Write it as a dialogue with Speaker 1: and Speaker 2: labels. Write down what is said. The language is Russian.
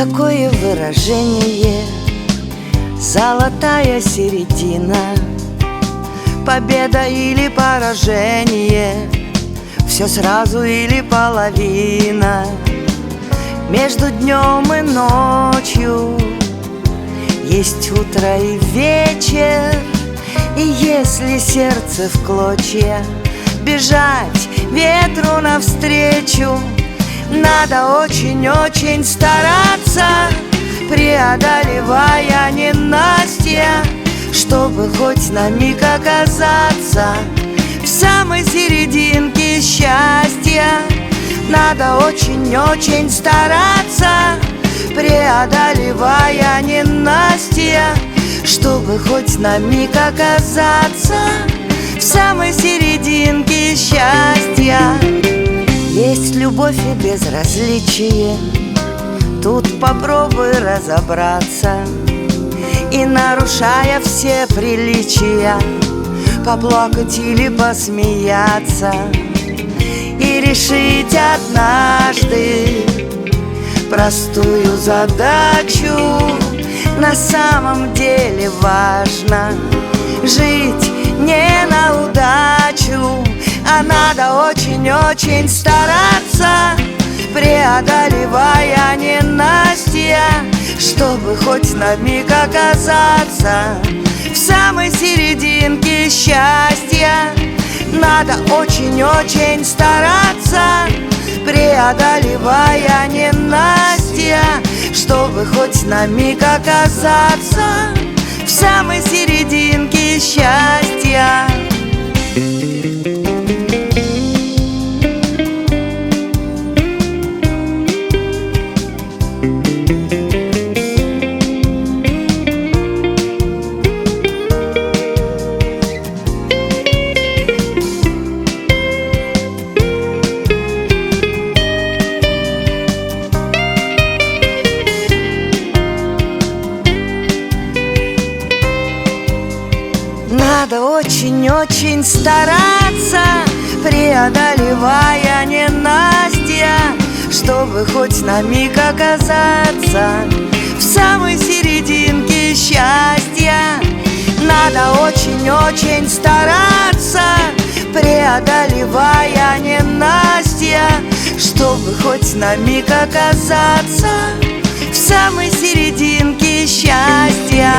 Speaker 1: такое выражение: золотая середина, победа или поражение, все сразу или половина. Между днем и ночью есть утро и вечер. И если сердце в клочья, бежать ветру навстречу. Надо очень-очень стараться, преодолевая ненастья, чтобы хоть на миг оказаться в самой серединке счастья. Надо очень-очень стараться, преодолевая ненастья, чтобы хоть на миг оказаться в самой серединке счастья. Есть любовь и безразличие, тут попробуй разобраться, и, нарушая все приличия, поплакать или посмеяться, и решить однажды простую задачу. На самом деле важно жить не на удачу, а надо очень-очень стараться, преодолевая ненастья, чтобы хоть на миг оказаться в самой серединке счастья. Надо очень-очень стараться, преодолевая ненастья, чтобы хоть на миг оказаться в самой серединке счастья. Надо очень-очень стараться, преодолевая ненастья, чтобы хоть на миг оказаться в самой серединке счастья. Надо очень-очень стараться, преодолевая ненастья, чтобы хоть на миг оказаться в самой серединке счастья.